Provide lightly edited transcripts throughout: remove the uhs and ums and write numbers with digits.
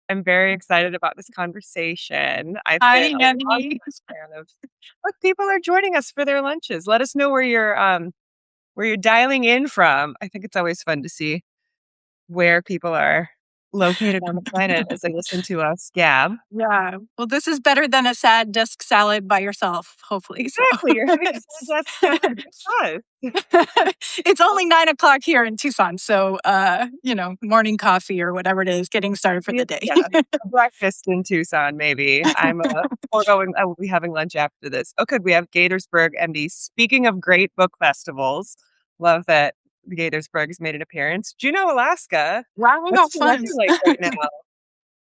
I'm very excited about this conversation. I've Hi, been a long Annie. fan of look, people are joining us for their lunches. Let us know where you're dialing in from. I think it's always fun to see where people are located on the planet as they listen to us gab. Yeah. Well, this is better than a sad desk salad by yourself, hopefully. So Exactly. You're having a desk salad with us. it's only 9 o'clock here in Tucson. So, morning coffee or whatever it is, getting started for the day. Yeah, a breakfast in Tucson, maybe. I will be having lunch after this. Oh, good. We have Gaithersburg, MD. Speaking of great book festivals, love that the Gaithersburg's made an appearance. Juneau, Alaska. Wow, What's the fun. weather like right now?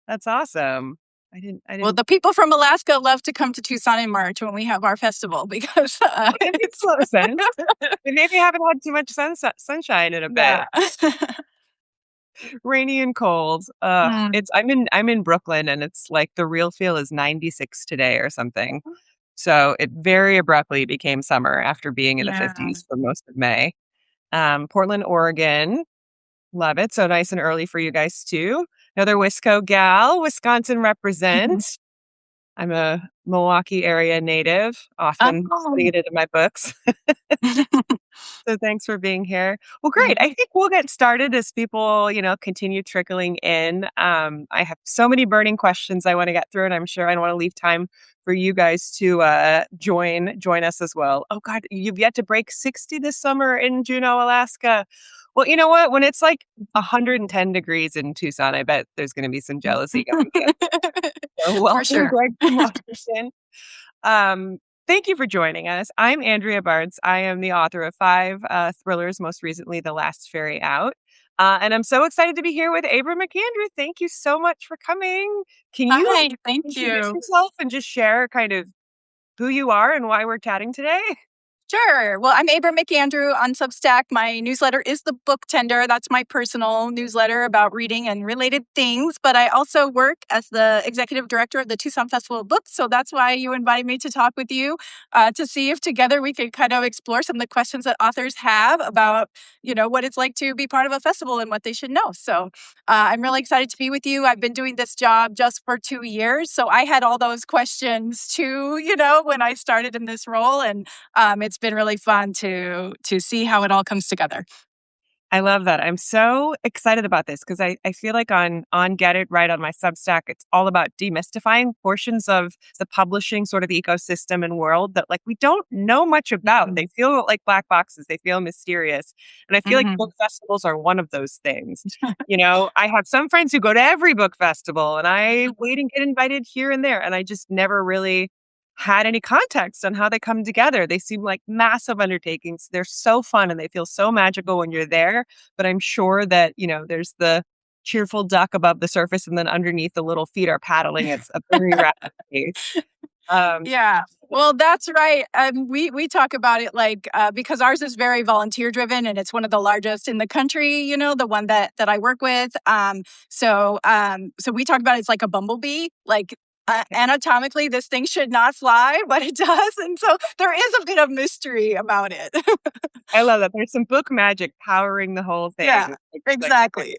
That's awesome. I Well, didn't, the people from Alaska love to come to Tucson in March when we have our festival because it makes it's, a lot of sense. We maybe haven't had too much sunshine in a bit. yeah. Rainy and cold. Mm, I'm in Brooklyn and it's like the real feel is 96 today or something. So it very abruptly became summer after being in the yeah. 50s for most of May. Portland, Oregon, love it. So nice and early for you guys too. Another Wisco gal, Wisconsin represent. I'm a Milwaukee area native, often putting Oh. it into my books. So thanks for being here. Well, great. Mhm. I think we'll get started as people, continue trickling in. I have so many burning questions I want to get through, and I'm sure I don't want to leave time for you guys to join us as well. Oh God, you've yet to break 60 this summer in Juneau, Alaska. Well, you know what? When it's like 110 degrees in Tucson, I bet there's going to be some jealousy going on. So For welcome, sure. Greg from Washington. Um, Thank you for joining us. I'm Andrea Bartz. I am the author of five thrillers, most recently, The Last Ferry Out. And I'm so excited to be here with Abra McAndrew. Thank you so much for coming. Can you Hi, thank introduce you. yourself and just share kind of who you are and why we're chatting today? Sure. Well, I'm Abra McAndrew on Substack. My newsletter is the Book Tender. That's my personal newsletter about reading and related things. But I also work as the executive director of the Tucson Festival of Books. So that's why you invited me to talk with you to see if together we could kind of explore some of the questions that authors have about, what it's like to be part of a festival and what they should know. So I'm really excited to be with you. I've been doing this job just for 2 years. So I had all those questions too, when I started in this role. And it's been really fun to see how it all comes together. I love that. I'm so excited about this because I feel like on Get It Right on my Substack, it's all about demystifying portions of the publishing sort of ecosystem and world that like we don't know much about. Mhm. They feel like black boxes. They feel mysterious. And I feel like book Mhm. festivals are one of those things. I have some friends who go to every book festival and I wait and get invited here and there. And I just never really had any context on how they come together. They seem like massive undertakings. They're so fun and they feel so magical when you're there. But I'm sure that, there's the cheerful duck above the surface and then underneath the little feet are paddling. It's a very rapid pace. Um, Yeah. Well, that's right. We talk about it like because ours is very volunteer driven and it's one of the largest in the country. The one that I work with. So we talk about it's like a bumblebee. Like anatomically, this thing should not fly, but it does, and so there is a bit of mystery about it. I love that. There's some book magic powering the whole Yeah. thing. Like, Exactly.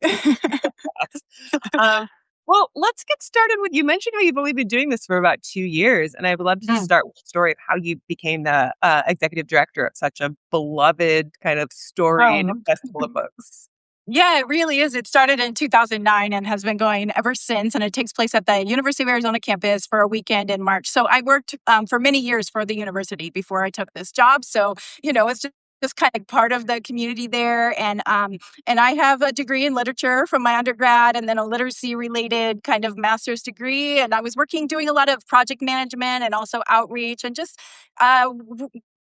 Um, well, let's get started with you mentioned how you've only been doing this for about 2 years, and I'd love to just Mm. start with the story of how you became the executive director of such a beloved kind of storied Oh. festival of books. Yeah, it really is. It started in 2009 and has been going ever since. And it takes place at the University of Arizona campus for a weekend in March. So I worked for many years for the university before I took this job. So, it's just kind of part of the community there. And I have a degree in literature from my undergrad and then a literacy related kind of master's degree. And I was doing a lot of project management and also outreach and just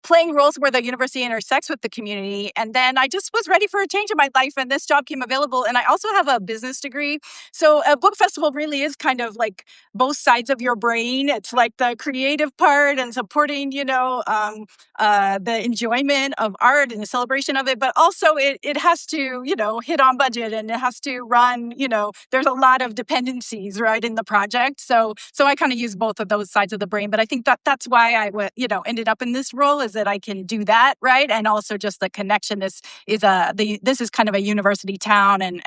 playing roles where the university intersects with the community. And then I just was ready for a change in my life, and this job came available. And I also have a business degree. So a book festival really is kind of like both sides of your brain. It's like the creative part and supporting, the enjoyment of art and the celebration of it. But also it has to, hit on budget and it has to run, there's a lot of dependencies, right, in the project. So I kind of use both of those sides of the brain. But I think that's why I ended up in this role is ideas that I can do that, right? And also just the connection. This is kind of a university town, and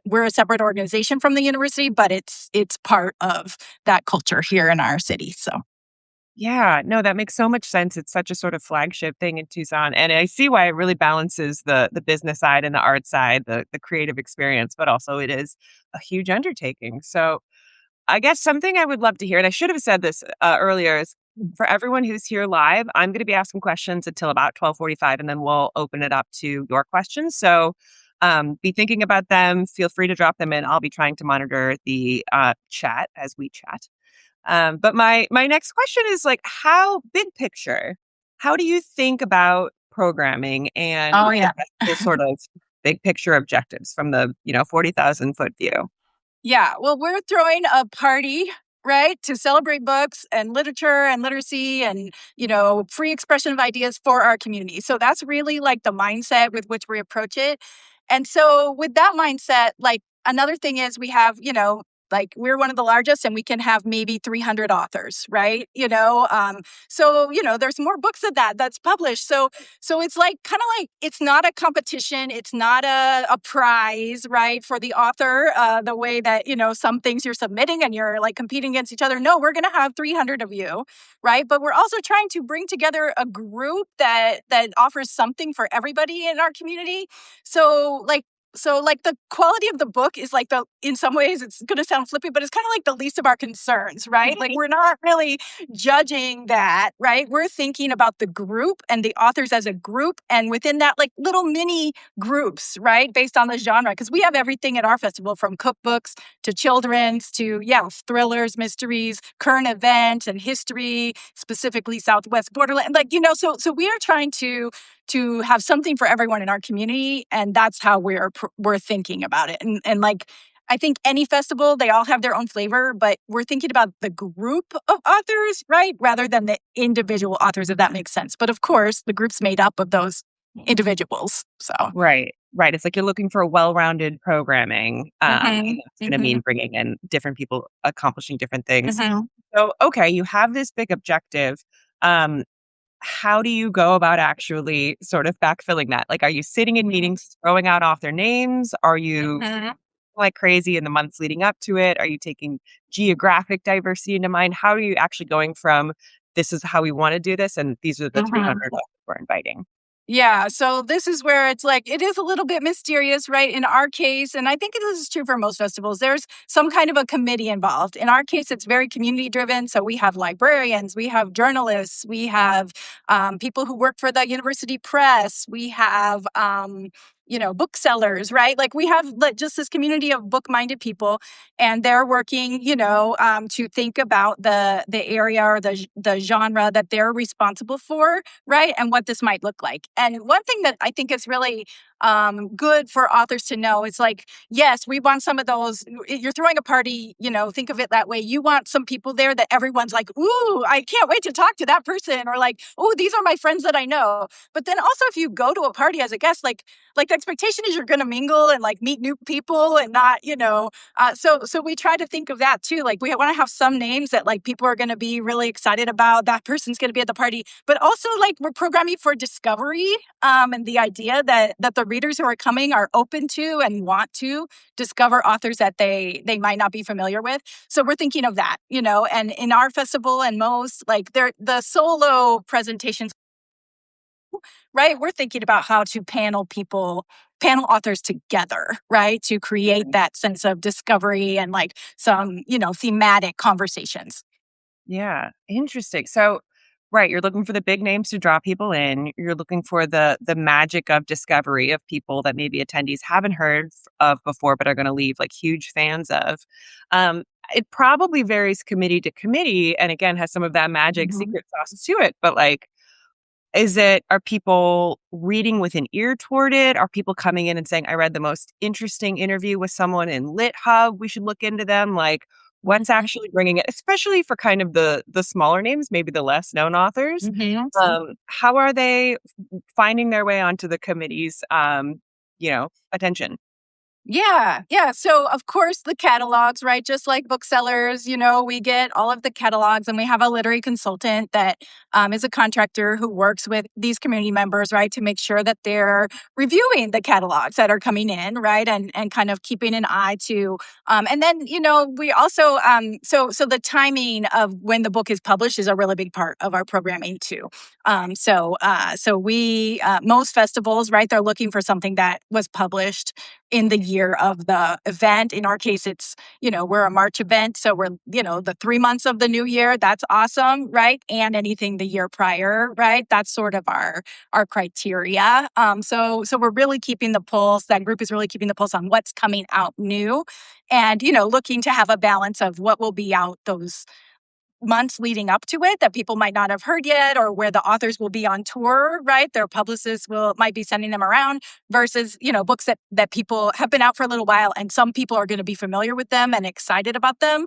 we're a separate organization from the university, but it's part of that culture here in our city. So Yeah, no, that makes so much sense. It's such a sort of flagship thing in Tucson, and I see why it really balances the business side and the art side, the creative experience, but also it is a huge undertaking. So, I guess something I would love to hear, and I should have said this earlier, is for everyone who's here live, I'm going to be asking questions until about 12:45, and then we'll open it up to your questions. So, be thinking about them. Feel free to drop them in. I'll be trying to monitor the chat as we chat. But my next question is like, how big picture? How do you think about programming and oh the yeah. festival sort of big picture objectives from the 40,000 foot view? Yeah, well, we're throwing a party, right, to celebrate books and literature and literacy and, free expression of ideas for our community. So that's really like the mindset with which we approach it. And so with that mindset, like another thing is we have, like we're one of the largest and we can have maybe 300 authors, right? So, there's more books than that's published. So it's like kind of like it's not a competition, it's not a prize, right, for the author, the way that, some things you're submitting and you're like competing against each other. No, we're going to have 300 of you, right? But we're also trying to bring together a group that offers something for everybody in our community. So the quality of the book is like in some ways it's going to sound flippy, but it's kind of like the least of our concerns, right? Like we're not really judging that, right? We're thinking about the group and the authors as a group, and within that, like little mini groups, right? Based on the genre, because we have everything at our festival from cookbooks to children's to, thrillers, mysteries, current events and history, specifically Southwest borderland. So we are trying to have something for everyone in our community, and that's how we're thinking about it. And like I think any festival, they all have their own flavor, but we're thinking about the group of authors, right, rather than the individual authors, if that makes sense. But of course, the group's made up of those individuals. So Right, right. It's like you're looking for well-rounded programming, and that's going to mean bringing in different people accomplishing different things. So, okay, you have this big objective. Um, how do you go about actually sort of backfilling that? Like, are you sitting in meetings throwing out author names? Are you like crazy in the months leading up to it? Are you taking geographic diversity into mind? How are you actually going from this is how we want to do this and these are the 300 we're inviting? Yeah, so this is where it's like it is a little bit mysterious, right? In our case, and I think this is true for most festivals, there's some kind of a committee involved. In our case, it's very community driven. So we have librarians, we have journalists, we have people who work for the university press, we have booksellers, right? Like we have just this community of book-minded people, and they're working, to think about the area or the genre that they're responsible for, right? And what this might look like. And one thing that I think is really good for authors to know is like, yes, we want some of those. You're throwing a party, think of it that way. You want some people there that everyone's like, ooh, I can't wait to talk to that person, or like, oh, these are my friends that I know. But then also, if you go to a party as a guest, like the expectation is you're going to mingle and like meet new people and not, so we try to think of that too. Like we want to have some names that like people are going to be really excited about. That person's going to be at the party, but also like we're programming for discovery, and the idea that the readers who are coming are open to and want to discover authors that they might not be familiar with. So we're thinking of that, and in our festival and most like the solo presentations, right? We're thinking about how to panel authors together, right? To create that sense of discovery and like some, thematic conversations. Yeah, interesting. So, right, you're looking for the big names to draw people in. You're looking for the magic of discovery of people that maybe attendees haven't heard of before, but are going to leave like huge fans of. Um, it probably varies committee to committee, and again has some of that magic secret sauce to it. But like, are people reading with an ear toward it? Are people coming in and saying, I read the most interesting interview with someone in Lit Hub, we should look into them? Like, what's actually bringing it, especially for kind of the smaller names, maybe the less known authors? How are they finding their way onto the committee's, attention? Yeah, yeah. So, of course, the catalogs, right? Just like booksellers, we get all of the catalogs, and we have a literary consultant that is a contractor who works with these community members, right, to make sure that they're reviewing the catalogs that are coming in, right, and kind of keeping an eye to. And then, we also so the timing of when the book is published is a really big part of our programming too. So we most festivals, right, they're looking for something that was published in the year of the event. In our case, it's, we're a March event. So we're, the 3 months of the new year. That's awesome, right? And anything the year prior, right? That's sort of our criteria. So we're really keeping the pulse. That group is really keeping the pulse on what's coming out new and, looking to have a balance of what will be out those months leading up to it that people might not have heard yet, or where the authors will be on tour, right? Their publicists might be sending them around versus, books that people have been out for a little while, and some people are going to be familiar with them and excited about them,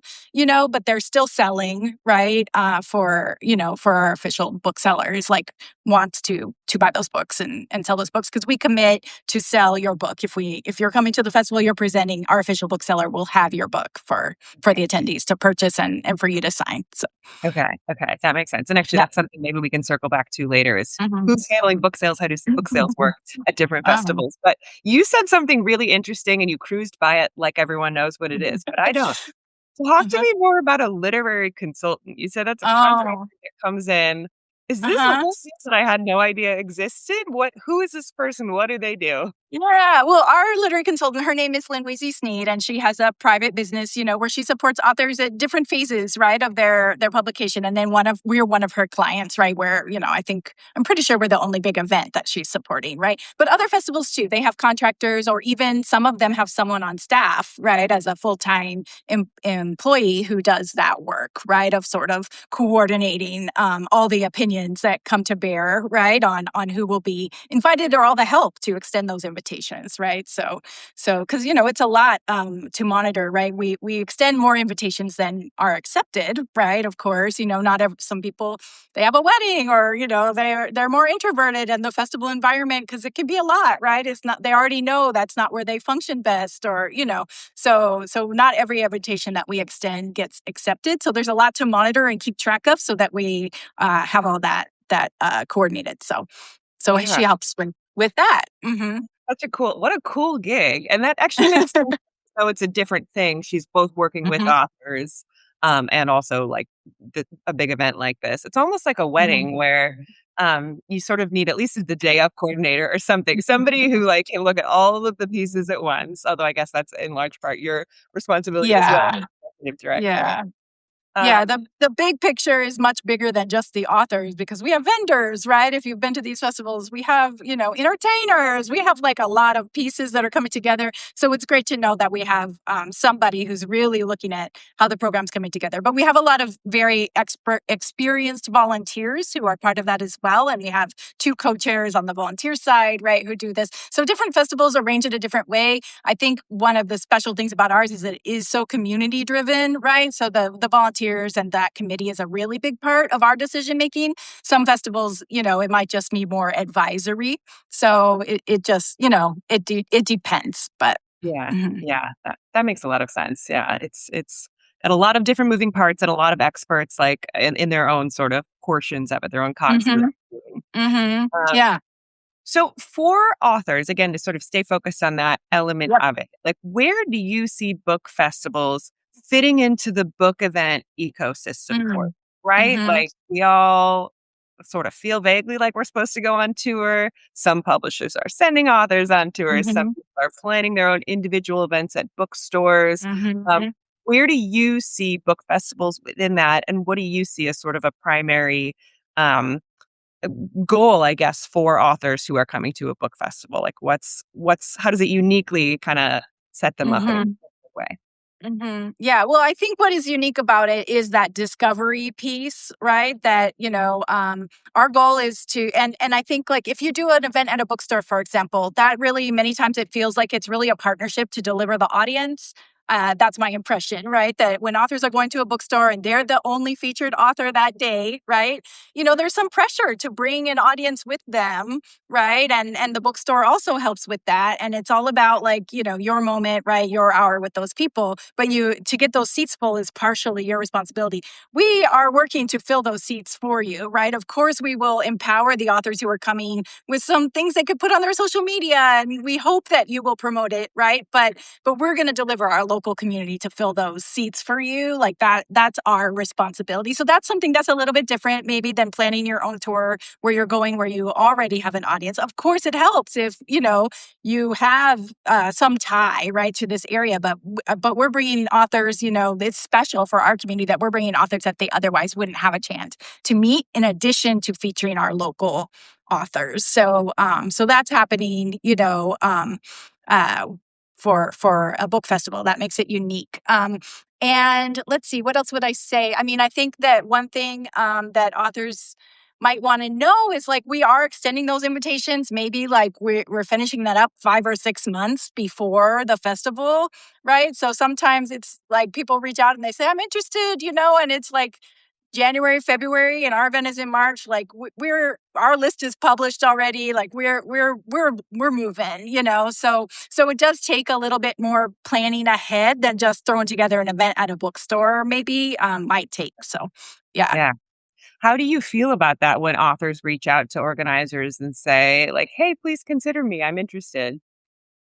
but they're still selling, right? For our official booksellers, like wants to buy those books and sell those books, because we commit to sell your book. If you're coming to the festival, you're presenting, our official bookseller will have your book for the attendees to purchase and for you to sign. So, Okay. Okay. That makes sense. And actually, yeah. that's something maybe we can circle back to later is Mhm. who's handling book sales? How do book sales work at different Um, festivals? But you said something really interesting and you cruised by it like everyone knows what it is, but I don't. Talk to mhm. me more about a literary consultant. You said that's a contractor Oh, that comes in. Is this a uh-huh. whole field that I had no idea existed? Who is this person? What do they do? Yeah, well, our literary consultant, her name is Lynn Weezy Sneed, and she has a private business, where she supports authors at different phases, right, of their publication. And then we're one of her clients, right, where, I'm pretty sure we're the only big event that she's supporting, right? But other festivals too, they have contractors, or even some of them have someone on staff, right, as a full-time employee who does that work, right, of sort of coordinating all the opinions that come to bear, right, on who will be invited, or all the help to extend those invitations, right? So because it's a lot to monitor, right? We extend more invitations than are accepted, right? Of course, not some people, they have a wedding, or they're more introverted in the festival environment, because it can be a lot, right? It's not, they already know that's not where they function best, or so not every invitation that we extend gets accepted. So there's a lot to monitor and keep track of, so that we have all that coordinated. So Yeah. she helps with that. Hmm. What a cool gig. And that actually makes sense. So it's a different thing. She's both working with Hmm. authors, and also like a big event like this. It's almost like a wedding Hmm. where you sort of need at least the day of coordinator or something, somebody who like can look at all of the pieces at once. Although I guess that's in large part your responsibility as well, Yeah. as executive director. Yeah. Yeah, Um, the big picture is much bigger than just the authors, because we have vendors, right? If you've been to these festivals, we have, entertainers. We have like a lot of pieces that are coming together. So it's great to know that we have somebody who's really looking at how the program's coming together. But we have a lot of very experienced volunteers who are part of that as well. And we have two co-chairs on the volunteer side, right, who do this. So different festivals arrange it a different way. I think one of the special things about ours is that it is so community driven, right? So the volunteers and that committee is a really big part of our decision making. Some festivals, it might just be more advisory. So it just, it depends. But yeah, mhm. yeah, that makes a lot of sense. Yeah, it's and a lot of different moving parts and a lot of experts like in their own sort of portions of it, their own cogs in the Mhm. machine. Mhm. Um, Yeah. so for authors, again, to sort of stay focused on that element Yep. of it, like where do you see book festivals fitting into the book event ecosystem for, Mhm. right? Mhm. Like we all sort of feel vaguely like we're supposed to go on tour. Some publishers are sending authors on tours. Some Mhm. people are planning their own individual events at bookstores. Um, Mhm. where do you see book festivals within that? And what do you see as sort of a primary um, goal, I guess, for authors who are coming to a book festival? Like how does it uniquely kind of set them up in a Mhm. good way? Yeah. Well, I think what is unique about it is that discovery piece, right? That, our goal is to, and I think, like, if you do an event at a bookstore, for example, that really many times it feels like it's really a partnership to deliver the audience. That's my impression, right? That when authors are going to a bookstore and they're the only featured author that day, right? There's some pressure to bring an audience with them, right? And the bookstore also helps with that. And it's all about like, your moment, right? Your hour with those people. But to get those seats full is partially your responsibility. We are working to fill those seats for you, right? Of course, we will empower the authors who are coming with some things they could put on their social media. And we hope that you will promote it, right? But we're going to deliver our local community to fill those seats for you. Like that's our responsibility. So that's something that's a little bit different maybe than planning your own tour where you're going where you already have an audience. Of course, it helps if, you have some tie, right, to this area. But we're bringing authors, it's special for our community that we're bringing authors that they otherwise wouldn't have a chance to meet in addition to featuring our local authors. So that's happening, uh, for a book festival. That makes it unique. And let's see, what else would I say? I mean, I think that one thing that authors might want to know is like we are extending those invitations. Maybe like we're finishing that up 5 or 6 months before the festival, right? So sometimes it's like people reach out and they say, I'm interested, and it's like January, February, and our event is in March. Like our list is published already. Like we're moving, So it does take a little bit more planning ahead than just throwing together an event at a bookstore. Maybe might take. So yeah. Yeah. How do you feel about that when authors reach out to organizers and say, like, hey, please consider me. I'm interested?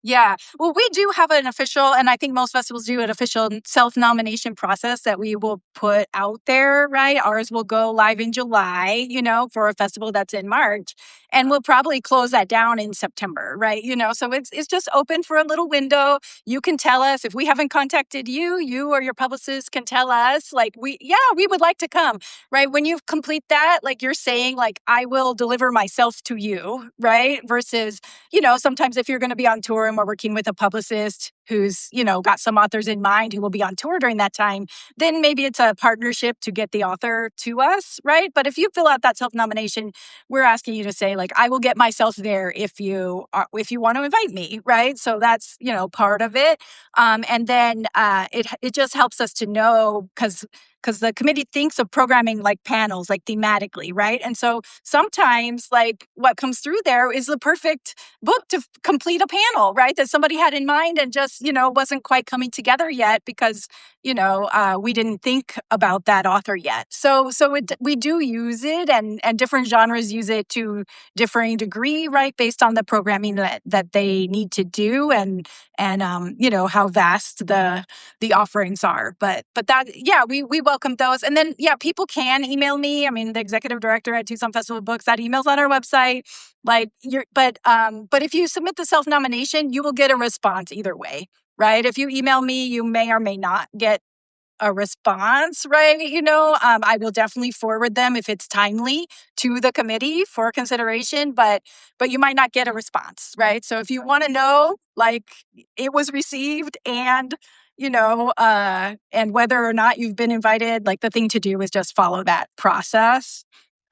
Yeah. Well, we do have an official, and I think most festivals do an official self-nomination process that we will put out there, right? Ours will go live in July, for a festival that's in March. And we'll probably close that down in September, right? So it's just open for a little window. You can tell us if we haven't contacted you, you or your publicist can tell us, like, we would like to come, right? When you complete that, like you're saying, like, I will deliver myself to you, right? Versus sometimes if you're going to be on tour and we're working with a publicist who's, got some authors in mind who will be on tour during that time, then maybe it's a partnership to get the author to us, right? But if you fill out that self-nomination, we're asking you to say, like, I will get myself there if you want to invite me, right? So that's, part of it. And then it just helps us to know because the committee thinks of programming like panels, like thematically, right? And so sometimes like what comes through there is the perfect book to complete a panel, right? That somebody had in mind and just, wasn't quite coming together yet because, we didn't think about that author yet. So we do use it and different genres use it to differing degree, right? Based on the programming that they need to do and how vast the offerings are. But that, yeah, we welcome those. And then, yeah, people can email me. I mean, the executive director at Tucson Festival of Books, that email's on our website. Like but if you submit the self-nomination, you will get a response either way, right? If you email me, you may or may not get a response, right? I will definitely forward them if it's timely to the committee for consideration, but you might not get a response, right? So if you want to know, like, it was received and and whether or not you've been invited, like the thing to do is just follow that process.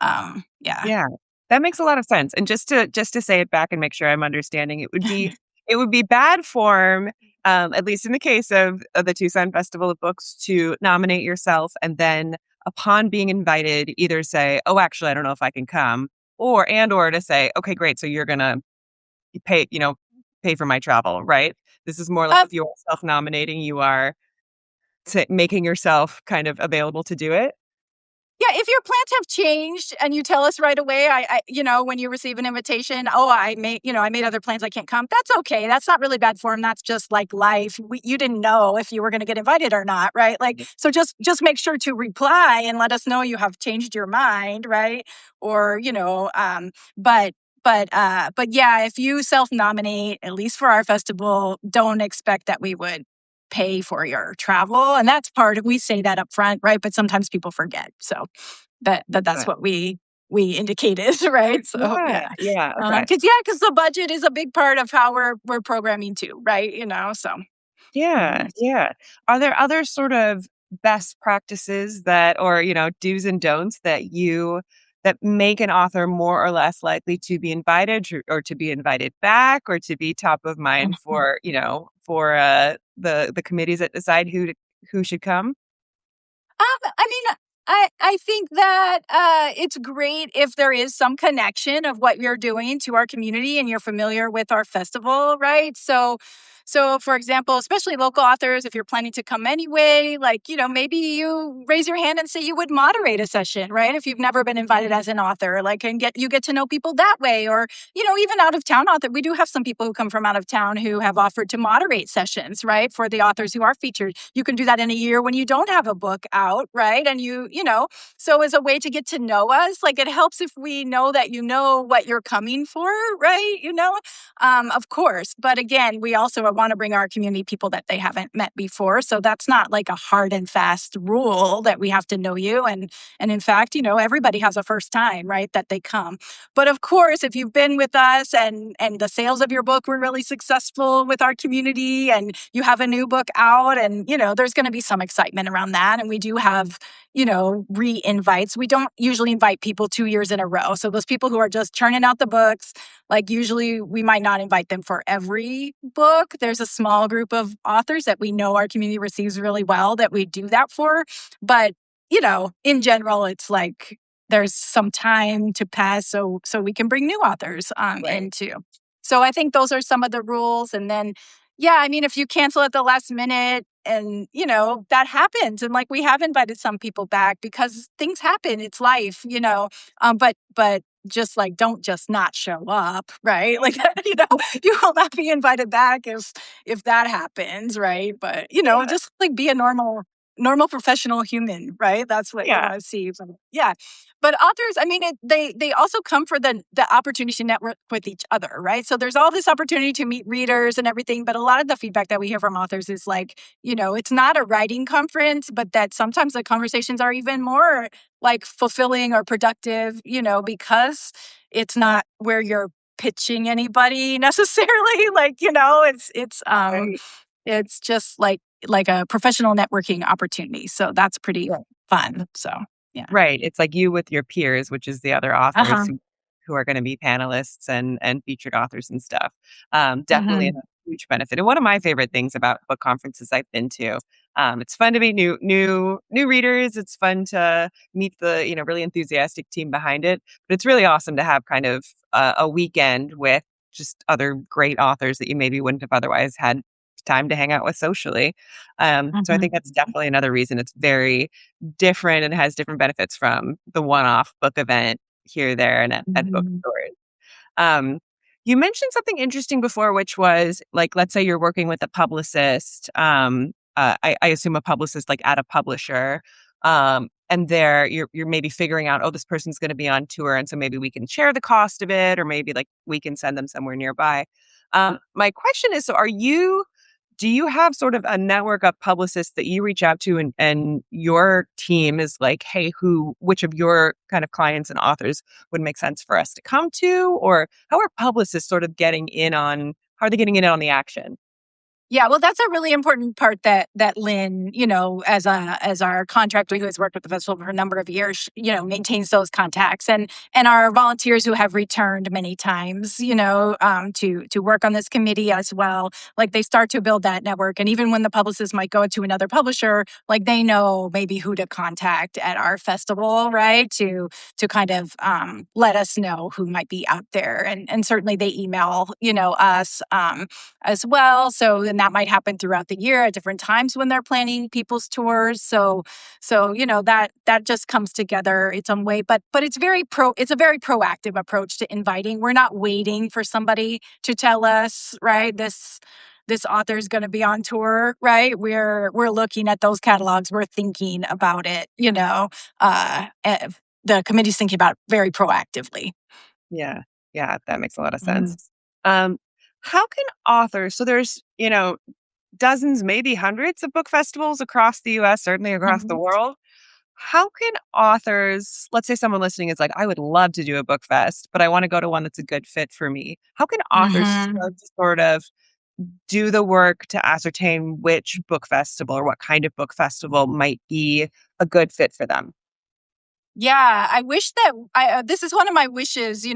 Yeah. Yeah, that makes a lot of sense. And just to say it back and make sure I'm understanding, it would be bad form, at least in the case of the Tucson Festival of Books, to nominate yourself and then upon being invited, either say, "Oh, actually, I don't know if I can come," or to say, "Okay, great, so you're gonna pay for my travel," right? This is more like Um, if you're self-nominating, you are making yourself kind of available to do it. Yeah, if your plans have changed and you tell us right away, when you receive an invitation, oh, I made other plans, I can't come. That's okay. That's not really bad form. That's just like life. You didn't know if you were going to get invited or not, right? Like, so just make sure to reply and let us know you have changed your mind, right? Or, but yeah, if you self-nominate, at least for our festival, don't expect that we would pay for your travel. And that's we say that up front, right? But sometimes people forget. So that's Right. what we indicated, right? So Yeah, yeah. yeah, okay. Because the budget is a big part of how we're programming too, right? So Yeah, mhm. yeah. Are there other sort of best practices that or, do's and don'ts that make an author more or less likely to be invited or to be invited back or to be top of mind for the committees that decide who should come? I mean, I think that it's great if there is some connection of what you're doing to our community and you're familiar with our festival, right? So for example, especially local authors, if you're planning to come anyway, like, maybe you raise your hand and say you would moderate a session, right? If you've never been invited as an author, like, and get to know people that way. Or, even out of town author, we do have some people who come from out of town who have offered to moderate sessions, right? For the authors who are featured. You can do that in a year when you don't have a book out, right? And so as a way to get to know us, like, it helps if we know that you know what you're coming for, right? Of course. But again, we also want to bring our community people that they haven't met before. So that's not like a hard and fast rule that we have to know you. And in fact, everybody has a first time, right, that they come. But of course, if you've been with us and the sales of your book were really successful with our community and you have a new book out and, there's going to be some excitement around that. And we do have re-invites. We don't usually invite people 2 years in a row. So those people who are just churning out the books, like, usually we might not invite them for every book. There's a small group of authors that we know our community receives really well that we do that for. But, in general, it's like there's some time to pass so we can bring new authors Right. into. So I think those are some of the rules. And then, yeah, I mean, if you cancel at the last minute and, that happens. And like, we have invited some people back because things happen. It's life, but just like, don't just not show up, right? Like, you will not be invited back if that happens, right? But, Yeah. just like be a normal professional human, right? That's what you Yeah. want to see. Yeah. But authors, I mean, they also come for the opportunity to network with each other, right? So there's all this opportunity to meet readers and everything. But a lot of the feedback that we hear from authors is like, it's not a writing conference, but that sometimes the conversations are even more like fulfilling or productive, because it's not where you're pitching anybody necessarily. Like, Right. it's just like a professional networking opportunity. So that's pretty Right. fun. So yeah. Right. It's like you with your peers, which is the other authors Uh-huh. who are going to be panelists and featured authors and stuff. Definitely a Mhm. huge benefit. And one of my favorite things about book conferences I've been to, it's fun to meet new readers. It's fun to meet the really enthusiastic team behind it. But it's really awesome to have kind of a weekend with just other great authors that you maybe wouldn't have otherwise had time to hang out with socially. So I think Mhm. that's definitely another reason it's very different and has different benefits from the one-off book event here, there, and at Mhm. bookstores. Um, you mentioned something interesting before, which was like, let's say you're working with a publicist. I assume a publicist like at a publisher. And there you're maybe figuring out, oh, this person's going to be on tour, and so maybe we can share the cost of it, or maybe like we can send them somewhere nearby. My question is, so do you have sort of a network of publicists that you reach out to and your team is like, hey, which of your kind of clients and authors would make sense for us to come to? Or how are publicists sort of how are they getting in on the action? Yeah, well, that's a really important part that Lynn, as our contractor who has worked with the festival for a number of years, maintains those contacts, and our volunteers who have returned many times, to work on this committee as well. Like, they start to build that network, and even when the publicist might go to another publisher, like, they know maybe who to contact at our festival, right? To kind of let us know who might be out there, and certainly they email us. As well. So then that might happen throughout the year at different times when they're planning people's tours. So that just comes together its own way. But it's it's a very proactive approach to inviting. We're not waiting for somebody to tell us, right? This author is going to be on tour, right? We're looking at those catalogs. We're thinking about it. The committee's thinking about it very proactively. Yeah. Yeah, that makes a lot of sense. Mhm. Um, how can authors, so there's, dozens, maybe hundreds of book festivals across the US, certainly across the Mhm. world. How can authors, let's say someone listening is like, I would love to do a book fest, but I want to go to one that's a good fit for me. How can authors Mhm. start to sort of do the work to ascertain which book festival or what kind of book festival might be a good fit for them? Yeah, I wish that this is one of my wishes,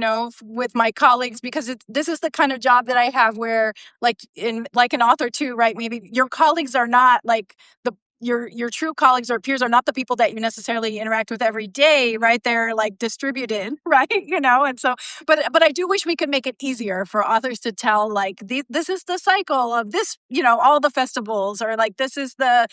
with my colleagues, because this is the kind of job that I have where, like an author too, right? Maybe your colleagues are not like your true colleagues or peers are not the people that you necessarily interact with every day, right? They're like distributed, right? And so, but I do wish we could make it easier for authors to tell, like, this is the cycle of this, all the festivals, or like this is the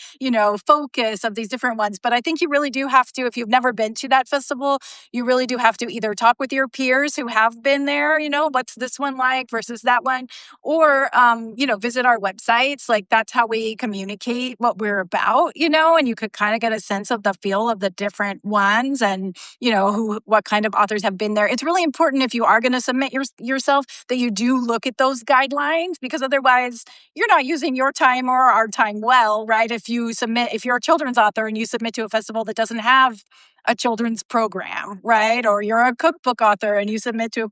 focus of these different ones. But I think you really do have to, if you've never been to that festival, you really do have to either talk with your peers who have been there, what's this one like versus that one, or visit our websites. Like, that's how we communicate what we're about, and you could kind of get a sense of the feel of the different ones, and what kind of authors have been there. It's really important, if you are going to submit yourself, that you do look at those guidelines, because otherwise you're not using your time or our time well, right? If you're a children's author and you submit to a festival that doesn't have a children's program, right? Or you're a cookbook author and you submit to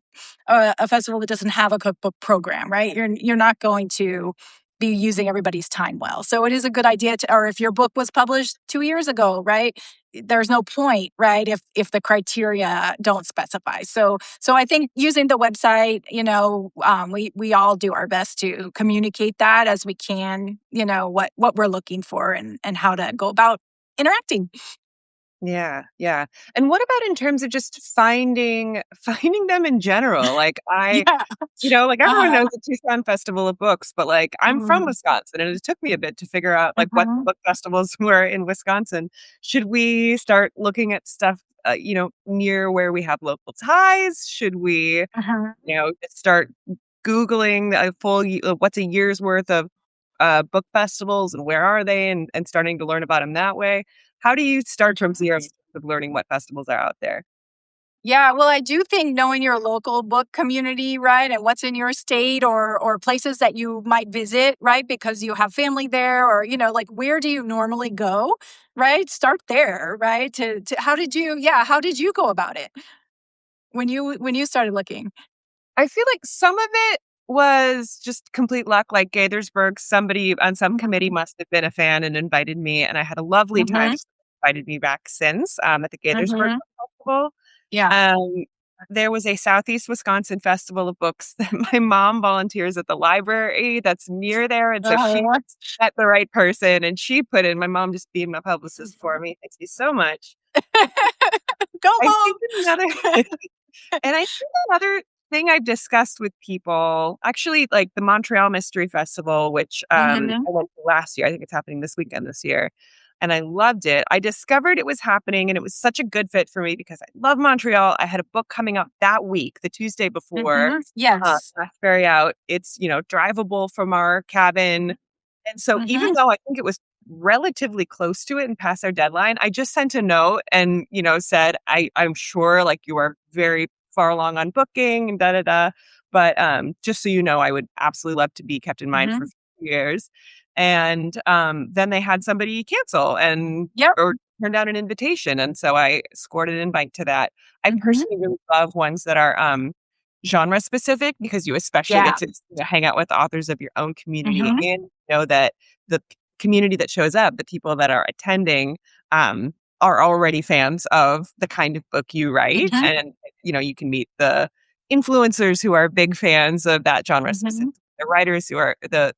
a festival that doesn't have a cookbook program, right? You're not going to be using everybody's time well. So it is a good idea or if your book was published 2 years ago, right? There's no point, right? If the criteria don't specify. So I think using the website, we all do our best to communicate that as we can, what we're looking for, and how to go about interacting. Yeah, yeah. And what about in terms of just finding finding them in general? Like Yeah. like everyone knows the Tucson Festival of Books, but like I'm from Mhm. Wisconsin and it took me a bit to figure out like what the Mhm. book festivals were in Wisconsin. Should we start looking at stuff near where we have local ties? Should we, Mhm. just start Googling a what's a year's worth of book festivals and where are they and starting to learn about them that way? How do you start from zero in terms of learning what festivals are out there? Yeah, well, I do think knowing your local book community, right, and what's in your state, or places that you might visit, right, because you have family there, or like, where do you normally go, right? Start there, right? To how did you go about it when you started looking? I feel like some of it was just complete luck, like Gaithersburg, somebody on some committee Mhm. must have been a fan and invited me, and I had a lovely time. Mhm. So they invited me back since, at the Gaithersburg Mhm. Book Festival. Yeah. Um, there was a Southeast Wisconsin Festival of Books that my mom volunteers at the library that's near there, and so she Uh-huh. met the right person, and she put in my mom just being my publicist for me. Thank you so much. Go, I mom. think another And I think another thing I've discussed with people, actually, like the Montreal Mystery Festival, which Mhm. I went to last year. I think it's happening this weekend this year. And I loved it. I discovered it was happening and it was such a good fit for me because I love Montreal. I had a book coming out that week, the Tuesday before Mhm. Yes. Last Ferry Out. It's, drivable from our cabin. And so even Mhm. though I think it was relatively close to it and past our deadline, I just sent a note and, said, I'm sure like you are very far along on booking and da da da. But just so you know, I would absolutely love to be kept in mind for Mhm. years. And then they had somebody cancel and Yep. or turn down an invitation. And so I scored an invite to that. I Mhm. personally really love ones that are genre specific because you especially get Yeah. to hang out with authors of your own community Mhm. and know that the community that shows up, the people that are attending, um, are already fans of the kind of book you write. Mhm. And, you can meet the influencers who are big fans of that genre specific, Mhm. the writers who are the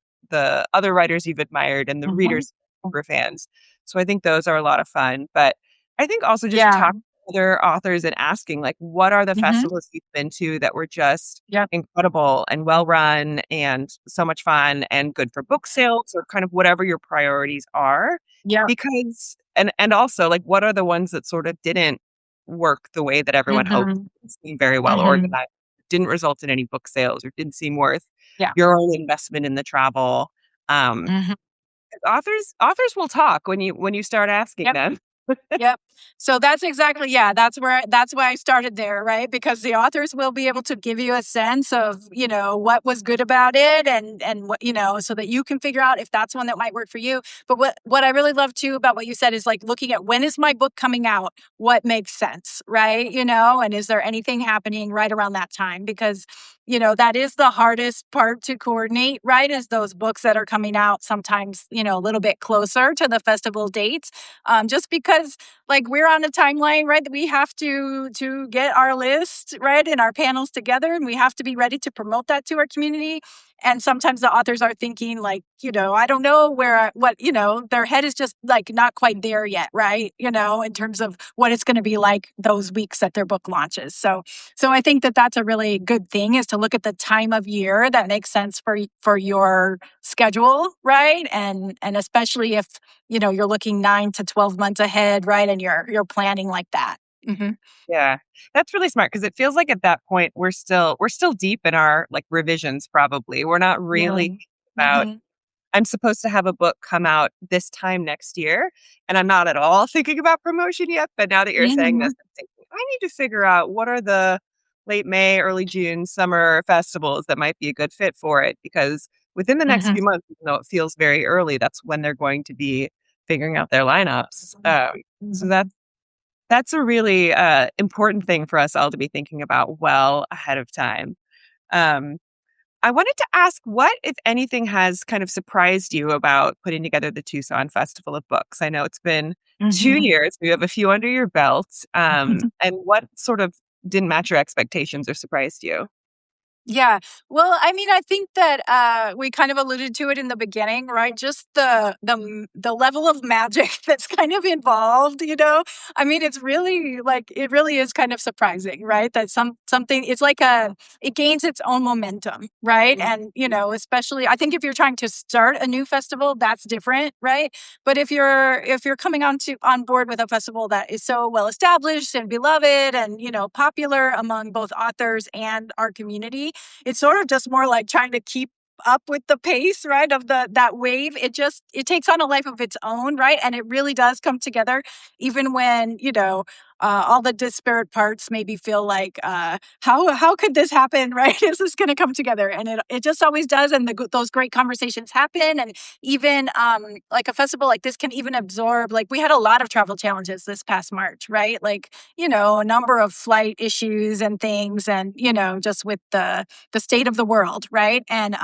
other writers you've admired and the Mhm. readers who are fans. So I think those are a lot of fun. But I think also just Yeah. talking to other authors and asking, like, what are the Mhm. festivals you've been to that were just Yep. incredible and well run and so much fun and good for book sales or kind of whatever your priorities are. Yep. Because and also like what are the ones that sort of didn't work the way that everyone hoped, Mhm. didn't seem very well Mhm. organized, didn't result in any book sales or didn't seem worth Yeah. your own investment in the travel. Um, Mhm. 'Cause authors will talk when you start asking Yep. them. Yep. So that's exactly, yeah, that's why I started there, right? Because the authors will be able to give you a sense of, what was good about it, and what, so that you can figure out if that's one that might work for you. But what I really love too about what you said is like looking at, when is my book coming out? What makes sense, right? And is there anything happening right around that time? Because that is the hardest part to coordinate, right? Is those books that are coming out sometimes, a little bit closer to the festival dates, just because like we're on a timeline, right? That we have to get our list, right, and our panels together, and we have to be ready to promote that to our community. And sometimes the authors are thinking like, I don't know what, their head is just like not quite there yet, right? In terms of what it's going to be like those weeks that their book launches. So I think that that's a really good thing, is to look at the time of year that makes sense for your schedule, right? And especially if, you're looking 9 to 12 months ahead, right? And you're planning like that. Mm-hmm. Yeah. That's really smart because it feels like at that point we're still deep in our like revisions probably. We're not Yeah. really about Mm-hmm. I'm supposed to have a book come out this time next year, and I'm not at all thinking about promotion yet, but now that you're saying Mm-hmm. this, I'm thinking, I need to figure out what are the late May, early June summer festivals that might be a good fit for it, because within the next Mm-hmm. few months, even though it feels very early, that's when they're going to be figuring out their lineups. So that's a really, important thing for us all to be thinking about well ahead of time. Um I wanted to ask what, if anything, has kind of surprised you about putting together the Tucson Festival of Books? I know it's been 2 Mm-hmm. years, you have a few under your belt, and what sort of didn't match your expectations or surprised you? Yeah. Well, I mean, I think that we kind of alluded to it in the beginning, right? Just the level of magic that's kind of involved, I mean, it's really like it really is kind of surprising, right? That something it's like it gains its own momentum, right? And especially I think if you're trying to start a new festival, that's different, right? But if you're coming on board with a festival that is so well established and beloved and popular among both authors and our community, it's sort of just more like trying to keep up with the pace, right, of that wave. It takes on a life of its own, right? And it really does come together, even when all the disparate parts maybe feel like how could this happen, right? Is this going to come together? And it just always does, and those great conversations happen. And even like a festival like this can even absorb, like we had a lot of travel challenges this past March, right? Like a number of flight issues and things, and just with the state of the world, right? And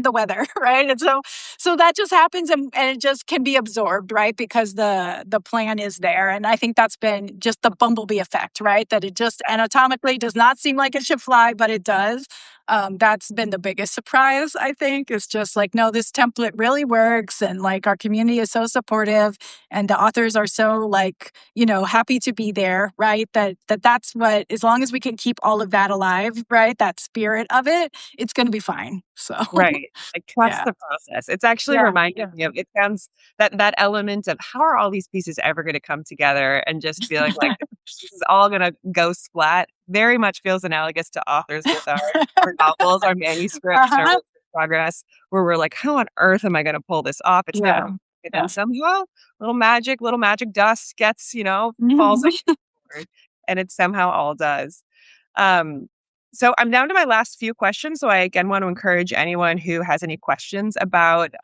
the weather, right? And so that just happens, and it just can be absorbed, right? Because the plan is there. And I think that's been just the bumblebee effect, right? That it just anatomically does not seem like it should fly, but it does. That's been the biggest surprise, I think. It's just like, no, this template really works, and like our community is so supportive, and the authors are so like, happy to be there, right? That's what, as long as we can keep all of that alive, right? That spirit of it, it's going to be fine. So Right. Like, trust yeah, the process. It's actually yeah, reminding me of it sounds that element of how are all these pieces ever gonna come together and just feeling like this is all gonna go splat, very much feels analogous to authors with our novels, our manuscripts, our uh-huh. works in progress, where we're like, "How on earth am I gonna pull this off? It's never Yeah, gonna work." yeah. And somehow little magic dust gets, falls Mhm. over, and it somehow all does. Um so I'm down to my last few questions. So I again want to encourage anyone who has any questions about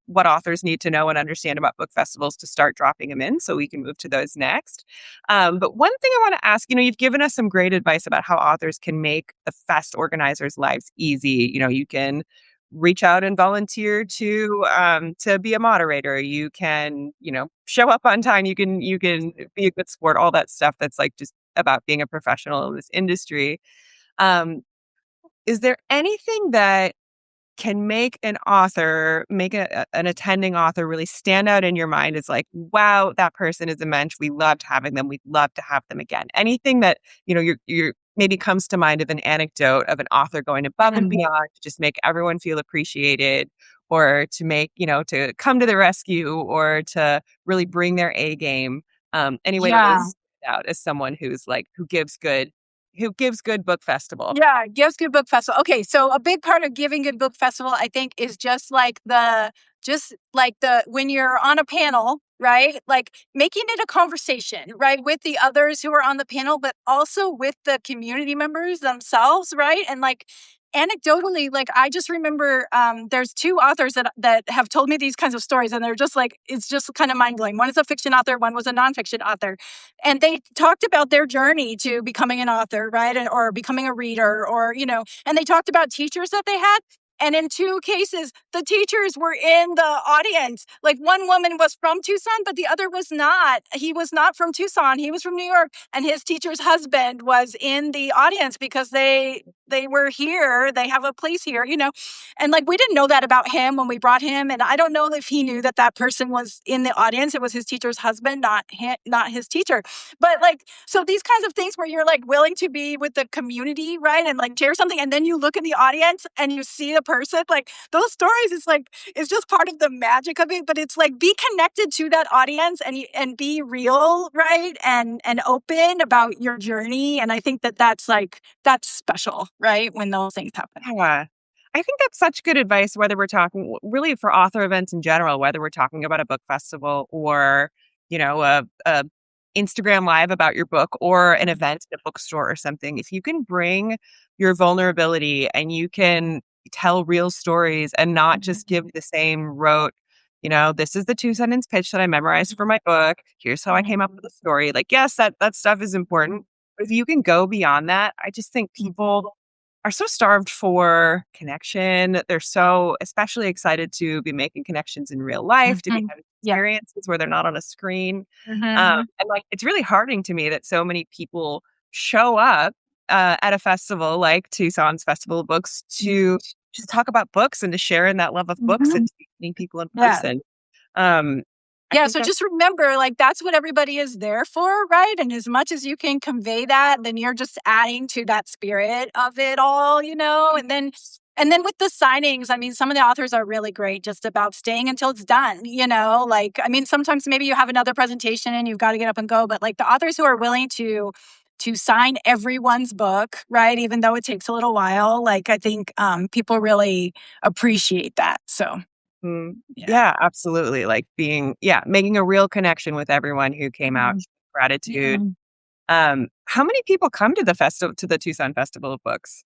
what authors need to know and understand about book festivals to start dropping them in so we can move to those next. But one thing I want to ask, you've given us some great advice about how authors can make the fest organizers' lives easy. You can reach out and volunteer to be a moderator. You can, show up on time. You can be a good sport, all that stuff that's like just about being a professional in this industry. um, is there anything that can make an attending author really stand out in your mind as like, wow, that person is immense. We loved having them. We'd love to have them again. Anything that, you're maybe comes to mind of an anecdote of an author going above and Mhm. beyond to just make everyone feel appreciated, or to make, to come to the rescue, or to really bring their A game. Any way to really Yeah. stand out as someone who gives good book festival. Yeah, Gives Good Book Festival. Okay, so a big part of giving Good Book Festival, I think, is just like the when you're on a panel, right? Like making it a conversation, right, with the others who are on the panel, but also with the community members themselves, right? And like anecdotally, like I just remember there's two authors that have told me these kinds of stories, and they're just like it's just kind of mind blowing. One is a fiction author, one was a nonfiction author, and they talked about their journey to becoming an author, right? Or becoming a reader, or, and they talked about teachers that they had. And in two cases, the teachers were in the audience. Like one woman was from Tucson, but the other was not. He was not from Tucson. He was from New York. And his teacher's husband was in the audience because they were here. They have a place here, And like we didn't know that about him when we brought him. And I don't know if he knew that that person was in the audience. It was his teacher's husband, not his teacher. But like, so these kinds of things where you're like willing to be with the community, right? And like share something. And then you look in the audience and you see the person, like those stories, it's just part of the magic of it. But it's like be connected to that audience and be real, right? And open about your journey. And I think that's special, right? When those things happen. Yeah. I think that's such good advice, whether we're talking really for author events in general, whether we're talking about a book festival or, a Instagram live about your book or an event at a bookstore or something. If you can bring your vulnerability and you can tell real stories and not just give the same rote, this is the 2 sentence pitch that I memorized for my book. Here's how I came up with the story. Like, yes, that stuff is important. But if you can go beyond that, I just think people are so starved for connection. They're so especially excited to be making connections in real life, to be having experiences where they're not on a screen. And like, it's really heartening to me that so many people show up at a festival like Tucson's Festival of Books to just talk about books and to share in that love of books and to meeting people in person. So just remember, like, that's what everybody is there for, right? And as much as you can convey that, then you're just adding to that spirit of it all, And then with the signings, I mean, some of the authors are really great just about staying until it's done, Like, I mean, sometimes maybe you have another presentation and you've got to get up and go, but like the authors who are willing to sign everyone's book, right? Even though it takes a little while, like I think people really appreciate that. So. Yeah, absolutely. Like making a real connection with everyone who came out. Gratitude. How many people come to the Tucson Festival of Books?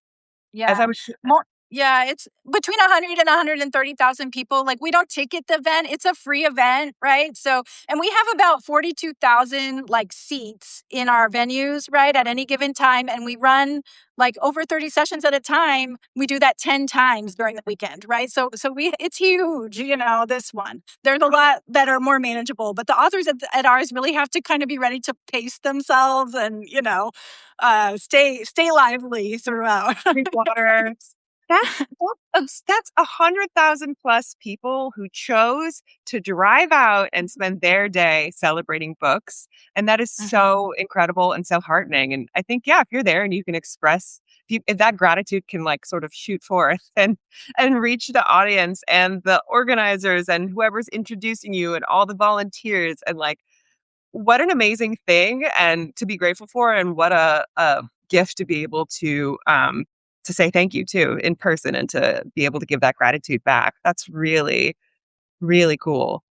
Yeah. It's between 100 and 130,000 people. Like we don't ticket the event. It's a free event, right? So, and we have about 42,000 like seats in our venues, right? At any given time. And we run like over 30 sessions at a time. We do that 10 times during the weekend, right? So it's huge, this one. There's a lot that are more manageable, but the authors at ours really have to kind of be ready to pace themselves and, stay lively throughout. Drink water. That's 100,000 plus people who chose to drive out and spend their day celebrating books. And that is so incredible and so heartening. And I think, if you're there and you can express, if that gratitude can like sort of shoot forth and reach the audience and the organizers and whoever's introducing you and all the volunteers, and like, what an amazing thing and to be grateful for, and what a gift to be able to say thank you to in person and to be able to give that gratitude back. That's really, really cool.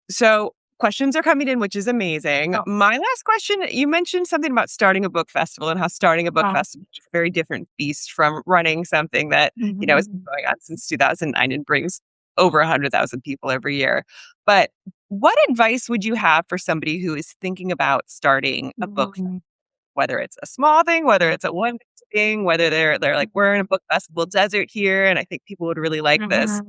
So questions are coming in, which is amazing. Oh. My last question, you mentioned something about starting a book festival and how starting a book festival is a very different beast from running something that, has been going on since 2009 and brings over 100,000 people every year. But what advice would you have for somebody who is thinking about starting a book festival? Whether it's a small thing, whether it's a one thing, whether they're like, we're in a book festival desert here, and I think people would really like this.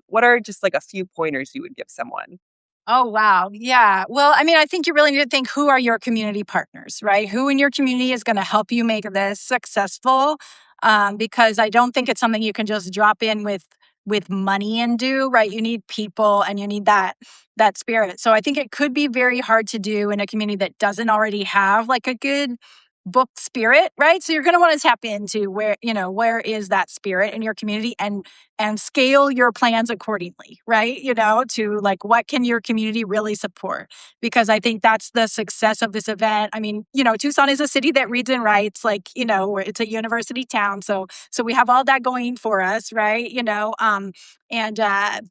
What are just like a few pointers you would give someone? Oh, wow. Yeah. Well, I mean, I think you really need to think, who are your community partners, right? Who in your community is going to help you make this successful? Because I don't think it's something you can just drop in with money and do, right? You need people and you need that spirit. So I think it could be very hard to do in a community that doesn't already have like a good book spirit, right? So you're going to want to tap into where is that spirit in your community and scale your plans accordingly, right? To like, what can your community really support? Because I think that's the success of this event. I mean, Tucson is a city that reads and writes, like, it's a university town. So we have all that going for us, right?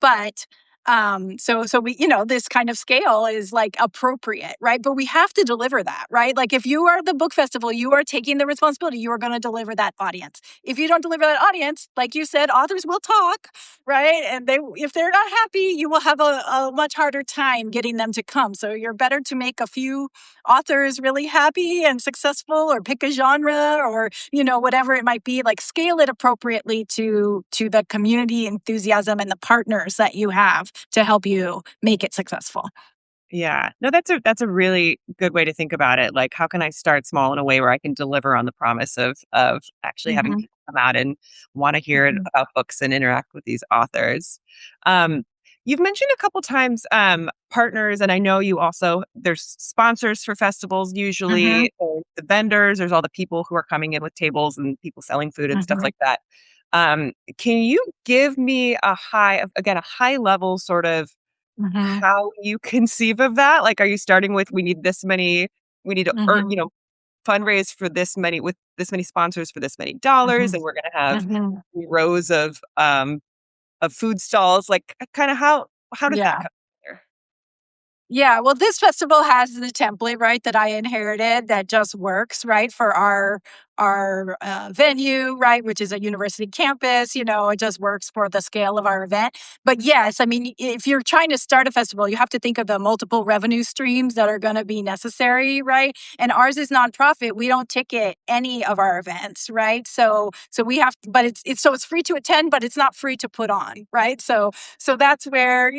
But So we, this kind of scale is like appropriate, right? But we have to deliver that, right? Like if you are the book festival, you are taking the responsibility. You are going to deliver that audience. If you don't deliver that audience, like you said, authors will talk, right? And if they're not happy, you will have a much harder time getting them to come. So you're better to make a few authors really happy and successful, or pick a genre, or whatever it might be. Like scale it appropriately to the community enthusiasm and the partners that you have to help you make it successful. Yeah. No, that's a really good way to think about it. Like, how can I start small in a way where I can deliver on the promise of actually having Mhm, people come out and want to hear mhm, about books and interact with these authors? Um, you've mentioned a couple times partners, and I know you also there's sponsors for festivals mhm, usually, there's the vendors, there's all the people who are coming in with tables and people selling food and stuff mhm, like that. Can you give me a high level sort of mhm, how you conceive of that? Like, are you starting with we need this many, we need to mhm, fundraise for this many with this many sponsors for this many dollars, mhm, and we're gonna have mhm. rows of food stalls. Like kind of how does that Yeah. come together? Yeah, well, this festival has the template, right, that I inherited that just works, right, for our venue, right, which is a university campus. It just works for the scale of our event. But yes, I mean, if you're trying to start a festival, you have to think of the multiple revenue streams that are going to be necessary, right? And ours is nonprofit. We don't ticket any of our events, right? So we have, but it's free to attend, but it's not free to put on, right? So that's where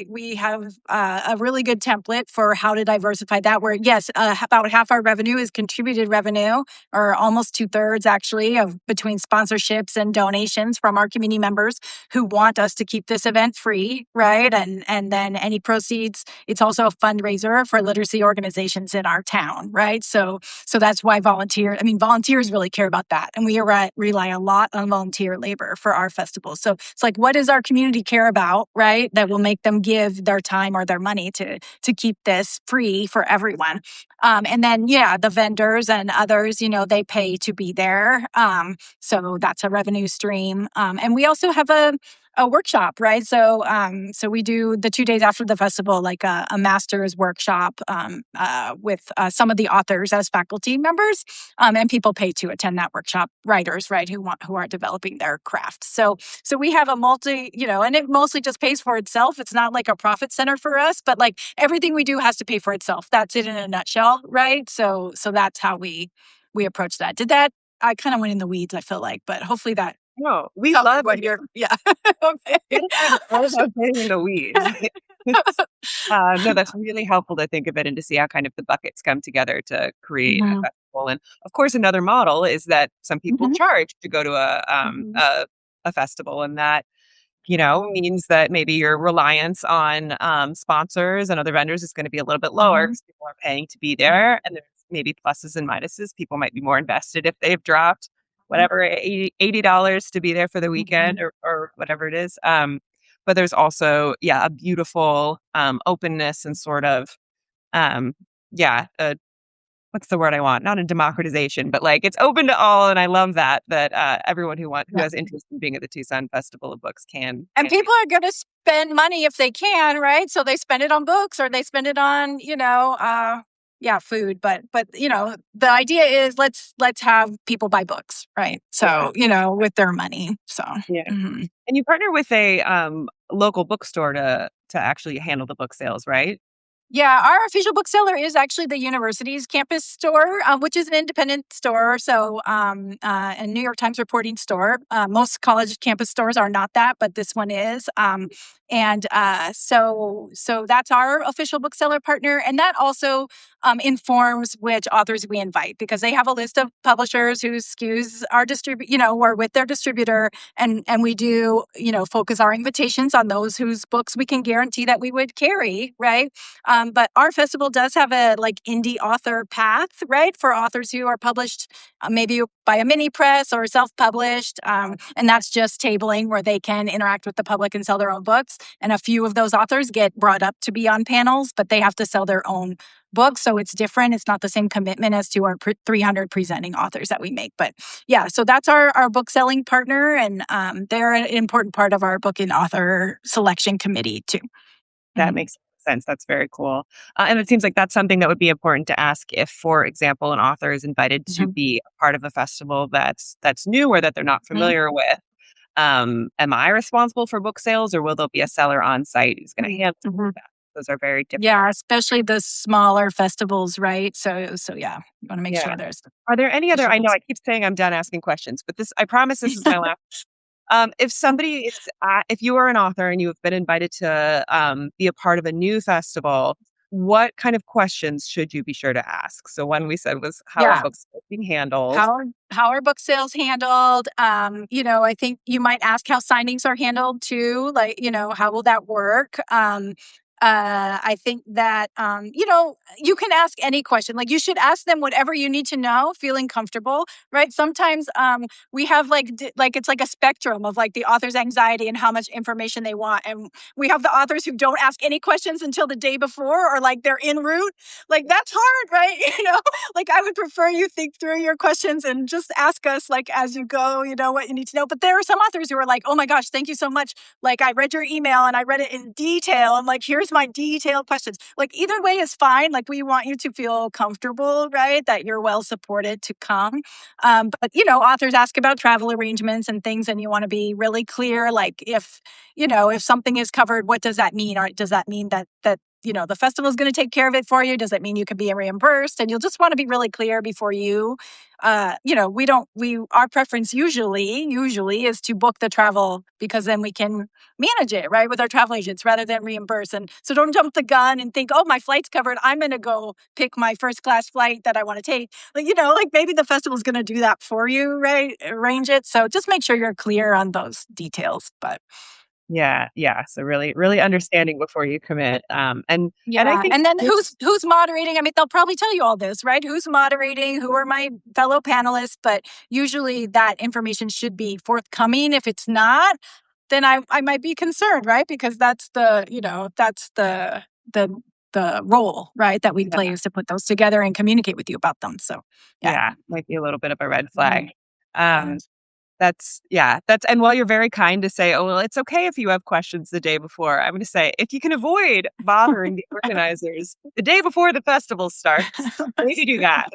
we have a really good template for how to diversify that. Where yes, about half our revenue is contributed revenue, or almost 2/3 actually, of between sponsorships and donations from our community members who want us to keep this event free, right? And then any proceeds, it's also a fundraiser for literacy organizations in our town, right? So that's why volunteers really care about that, and we rely a lot on volunteer labor for our festival. So it's like, what does our community care about, right? That will make them give their time or their money to keep this free for everyone. And then, yeah, the vendors and others, they pay to be there. So that's a revenue stream. And we also have a workshop, right? So we do the 2 days after the festival, like a master's workshop with some of the authors as faculty members, and people pay to attend that workshop. Writers, right, who are developing their craft. So we have a and it mostly just pays for itself. It's not like a profit center for us, but like everything we do has to pay for itself. That's it in a nutshell, right? So that's how we approach that. Did that? I kind of went in the weeds, I feel like, but hopefully that No, we covered love what you're. Yeah. Okay. all about getting in the weeds. It's, no, that's really helpful to think of it and to see how kind of the buckets come together to create a Mhm, festival. And of course, another model is that some people mhm, charge to go to mhm, a festival, and that means that maybe your reliance on sponsors and other vendors is going to be a little bit lower mhm, because people are paying to be mhm, there. And there's maybe pluses and minuses. People might be more invested if they've dropped whatever, $80 to be there for the weekend mhm. or whatever it is. But there's also, yeah, a beautiful openness and sort of, um, yeah, what's the word I want? Not a democratization, but like it's open to all, and I love that everyone who Yeah. has interest in being at the Tucson Festival of Books And can be. people are going to spend money if they can, right? So they spend it on books, or they spend it on, yeah, food. But the idea is let's have people buy books, right? Yeah, So with their money. So. yeah. Mhm. And you partner with a local bookstore to actually handle the book sales, right? Yeah, our official bookseller is actually the university's campus store, which is an independent store. So, a New York Times reporting store. Most college campus stores are not that, but this one is. And so that's our official bookseller partner, and that also informs which authors we invite, because they have a list of publishers whose SKUs are are with their distributor, and we do focus our invitations on those whose books we can guarantee that we would carry, right? But our festival does have a like indie author path, right, for authors who are published maybe by a mini press or self-published, and that's just tabling where they can interact with the public and sell their own books. And a few of those authors get brought up to be on panels, but they have to sell their own book, so it's different. It's not the same commitment as to our 300 presenting authors that we make. But yeah, so that's our book selling partner, and they're an important part of our book and author selection committee too. That Mhm. makes sense. That's very cool. And it seems like that's something that would be important to ask if, for example, an author is invited to Mhm. be a part of a festival that's new or that they're not Mhm. familiar with. Am I responsible for book sales, or will there be a seller on site who's going to handle Mhm. that? Those are very different. Yeah, especially the smaller festivals, right? So yeah, you want to make Yeah. sure there's Are there any other? I know officials. I keep saying I'm done asking questions, but this I promise this is my last. If somebody is, if you are an author and you have been invited to be a part of a new festival, what kind of questions should you be sure to ask? So one we said was how are Yeah. books being handled? How are book sales handled? I think you might ask how signings are handled too. Like, how will that work? I think that you can ask any question. Like, you should ask them whatever you need to know, feeling comfortable, right? Sometimes we have like it's like a spectrum of like the author's anxiety and how much information they want, and we have the authors who don't ask any questions until the day before, or like they're en route. Like that's hard, right? Like I would prefer you think through your questions and just ask us like as you go, what you need to know. But there are some authors who are like, oh my gosh, thank you so much. Like I read your email and I read it in detail. I'm like, here's my detailed questions. Like either way is fine. Like we want you to feel comfortable, right? That you're well supported to come. But authors ask about travel arrangements and things, and you want to be really clear. Like if something is covered, what does that mean? Or does that mean that the festival is going to take care of it for you? Does that mean you could be reimbursed? And you'll just want to be really clear before our preference usually is to book the travel, because then we can manage it, right, with our travel agents rather than reimburse. And so don't jump the gun and think, oh, my flight's covered, I'm going to go pick my first class flight that I want to take. Like maybe the festival is going to do that for you, right? Arrange it. So just make sure you're clear on those details. But Yeah, yeah. So really, really understanding before you commit. And I yeah, think and then who's moderating? I mean, they'll probably tell you all this, right? Who's moderating? Who are my fellow panelists? But usually that information should be forthcoming. If it's not, then I might be concerned, right? Because that's the role, right, that we play, yeah, is to put those together and communicate with you about them. So yeah. yeah, might be a little bit of a red Mhm. flag. Yeah. Um, and while you're very kind to say, "Oh, well, it's okay if you have questions the day before," I'm gonna say, if you can avoid bothering the organizers the day before the festival starts, maybe do that.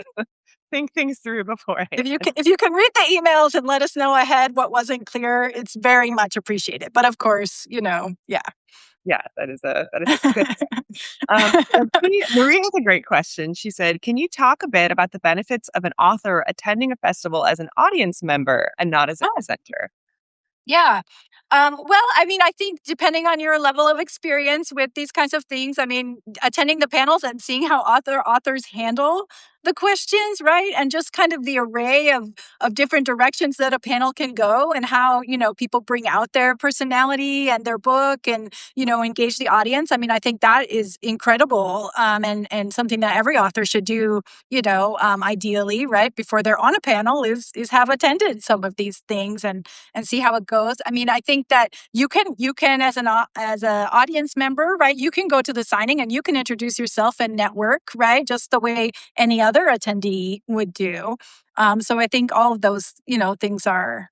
Think things through beforehand. If you can read the emails and let us know ahead what wasn't clear, it's very much appreciated. But of course, yeah. Yeah, that is a good Marie has a great question. She said, "Can you talk a bit about the benefits of an author attending a festival as an audience member and not as a Oh, presenter?" yeah. Well, I mean, I think depending on your level of experience with these kinds of things, I mean, attending the panels and seeing how authors handle the questions, right? And just kind of the array of different directions that a panel can go, and how, people bring out their personality and their book, and, engage the audience. I mean, I think that is incredible. And something that every author should do, ideally, right, before they're on a panel, is have attended some of these things, and see how it goes. I mean, I think that you can as an audience member, right? You can go to the signing and you can introduce yourself and network, right? Just the way any other attendee would do. So I think all of those, things are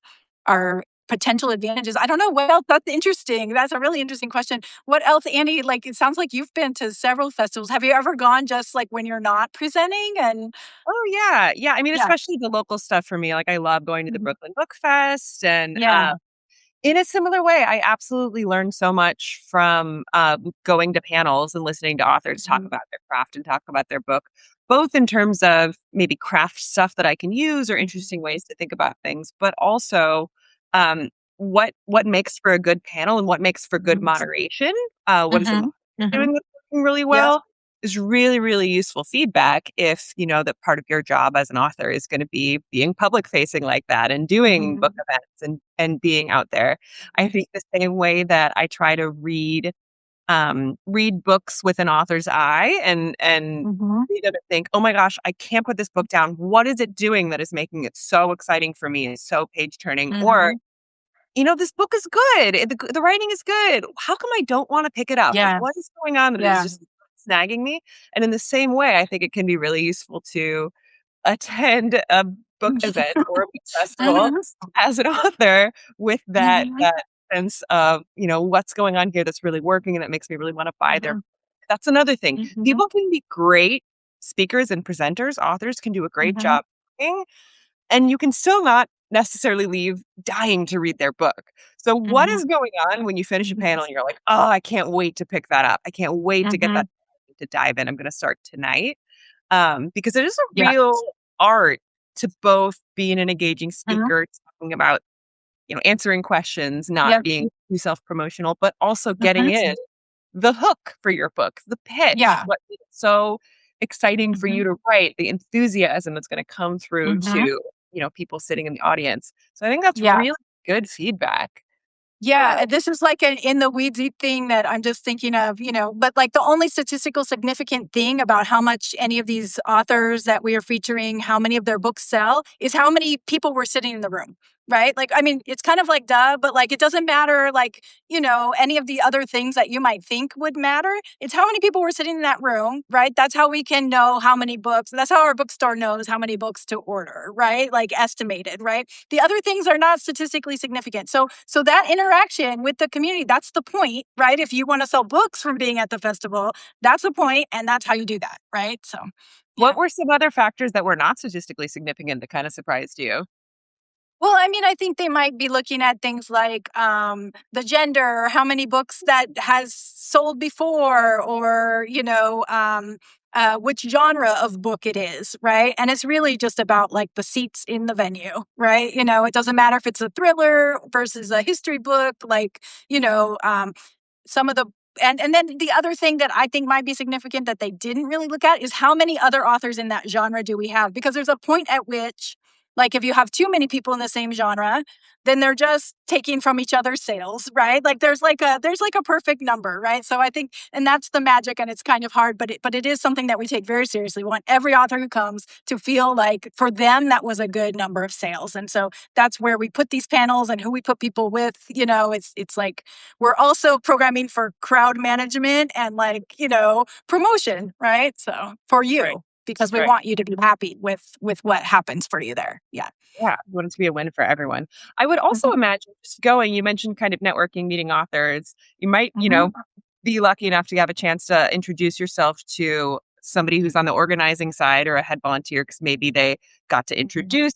potential advantages. I don't know what else. That's interesting. That's a really interesting question. What else, Andy? Like, it sounds like you've been to several festivals. Have you ever gone just like when you're not presenting? And Oh, yeah, yeah, I mean, yeah. especially the local stuff for me, like, I love going to the Mhm. Brooklyn Book Fest, and, Yeah. in a similar way, I absolutely learned so much from, going to panels and listening to authors talk Mhm. about their craft and talk about their book, both in terms of maybe craft stuff that I can use or interesting ways to think about things, but also, um, what makes for a good panel and what makes for good Mhm. moderation, what is the Mhm. moderator Mhm. doing that's working really Yep. well, is really, really useful feedback if you know that part of your job as an author is gonna be being public facing like that and doing book Mhm. events and being out there. I think the same way that I try to read read books with an author's eye and Mhm. read it and think, oh my gosh, I can't put this book down. What is it doing that is making it so exciting for me? It's so page turning. Or, Mhm. this book is good. The writing is good. How come I don't want to pick it up? Like, Yeah. what is going on that is Yeah. just snagging me? And in the same way, I think it can be really useful to attend a book event or a book festival Mhm. as an author with that Mhm. that sense of, what's going on here that's really working and that makes me really want to buy their. Mhm. That's another thing. Mhm. People can be great speakers and presenters. Authors can do a great Mhm. job talking, and you can still not necessarily leave dying to read their book. So what Mhm. is going on when you finish a Mhm. panel and you're like, "Oh, I can't wait to pick that up. I can't wait to get that Mhm. to dive in. I'm gonna start tonight." Because it is a Yeah. real art to both being an engaging Mhm. speaker, talking about, answering questions, not Yep. being too self-promotional, but also getting Mhm. in the hook for your book, the pitch, Yeah. what is so exciting for Mhm. you to write, the enthusiasm that's gonna come through to, Mhm. people sitting in the audience. So I think that's Yeah. really good feedback. Yeah, and this is like an in the weedsy thing that I'm just thinking of, but like the only statistical significant thing about how much any of these authors that we are featuring, how many of their books sell, is how many people were sitting in the room, right? Like, I mean, it's kind of like duh, but like it doesn't matter, like, any of the other things that you might think would matter. It's how many people were sitting in that room, right? That's how we can know how many books, that's how our bookstore knows how many books to order, right? Like estimated, right? The other things are not statistically significant. So that interaction with the community, that's the point, right? If you want to sell books from being at the festival, that's the point, and that's how you do that, right? So, yeah. What were some other factors that were not statistically significant that kinda surprised you? Well, I mean, I think they might be looking at things like the gender, how many books that has sold before, or which genre of book it is, right? And it's really just about like the seats in the venue, right? It doesn't matter if it's a thriller versus a history book, like some of the and then the other thing that I think might be significant that they didn't really look at is how many other authors in that genre do we have? Because there's a point at which, like, if you have too many people in the same genre, then they're just taking from each other's sales, right? Like there's like a perfect number, right? So I think, and that's the magic, and it's kind of hard, but it is something that we take very seriously. We want every author who comes to feel like for them that was a good number of sales, and so that's where we put these panels and who we put people with. It's like we're also programming for crowd management and like, promotion, right? So for Right, you, because we right. want you to be happy with what happens for you there. Yeah. Yeah, I want it to be a win for everyone. I would also Mhm. imagine just going, you mentioned kind of networking, meeting authors. You might, Mhm. be lucky enough to have a chance to introduce yourself to somebody who's on the organizing side or a head volunteer because maybe they got to Mhm. introduce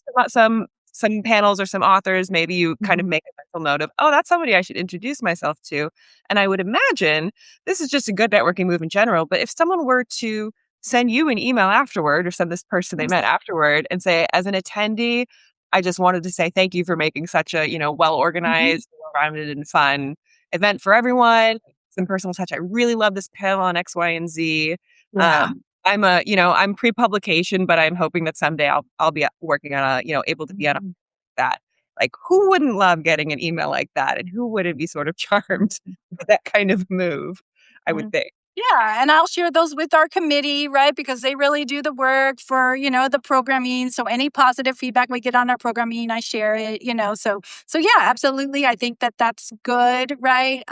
some panels or some authors. Maybe you kind of Mhm. make a mental note of, oh, that's somebody I should introduce myself to. And I would imagine this is just a good networking move in general. But if someone were to send you an email afterward or send this person they met afterward and say, as an attendee, I just wanted to say thank you for making such a, well Mhm. organized, well-rounded, and fun event for everyone. Some personal touch. I really love this panel on X, Y, and Z. Yeah. I'm pre-publication, but I'm hoping that someday I'll be working on able to be on Mhm. that. Like, who wouldn't love getting an email like that, and who wouldn't be sort of charmed with that kind of move? I would Mhm. think. Yeah, and I'll share those with our committee, right? Because they really do the work for, the programming. So any positive feedback we get on our programming, I share it. So yeah, absolutely. I think that that's good, right?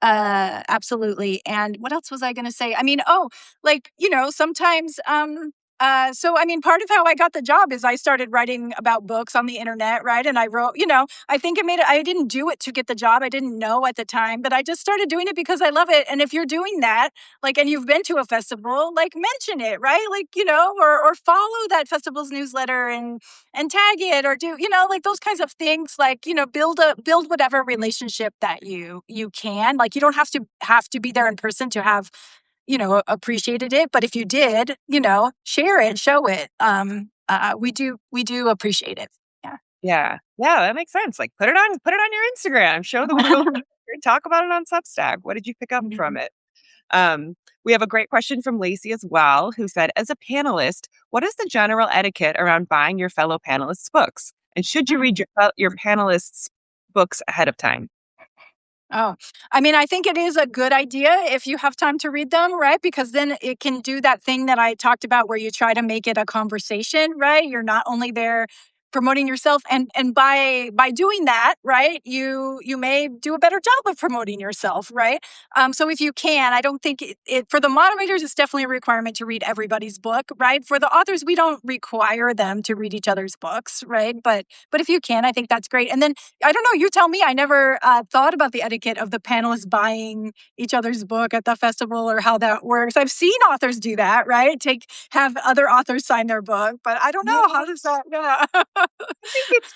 Absolutely. And what else was I going to say? I mean, like, sometimes so I mean, part of how I got the job is I started writing about books on the internet, right? And I wrote, I think I didn't do it to get the job. I didn't know at the time, but I just started doing it because I love it. And if you're doing that, like, and you've been to a festival, like mention it, right? Like, or follow that festival's newsletter and tag it, or do, like those kinds of things, like, build whatever relationship that you can. Like, you don't have to be there in person to have, appreciated it. But if you did, share it, show it. We do appreciate it. Yeah. Yeah. Yeah, that makes sense. Like, put it on your Instagram, show the world, talk about it on Substack. What did you pick up from Mhm. it? We have a great question from Lacey as well, who said, as a panelist, what is the general etiquette around buying your fellow panelists' books? And should you read your panelists' books ahead of time? Oh, I mean, I think it is a good idea if you have time to read them, right? Because then it can do that thing that I talked about where you try to make it a conversation, right? You're not only there promoting yourself, and by doing that, right, you may do a better job of promoting yourself, right? So if you can, I don't think it for the moderators, it's definitely a requirement to read everybody's book, right? For the authors, we don't require them to read each other's books, right? But if you can, I think that's great. And then I don't know, you tell me. I never thought about the etiquette of the panelists buying each other's book at the festival or how that works. I've seen authors do that, right? Have other authors sign their book, but I don't Yeah. know how does that. Yeah.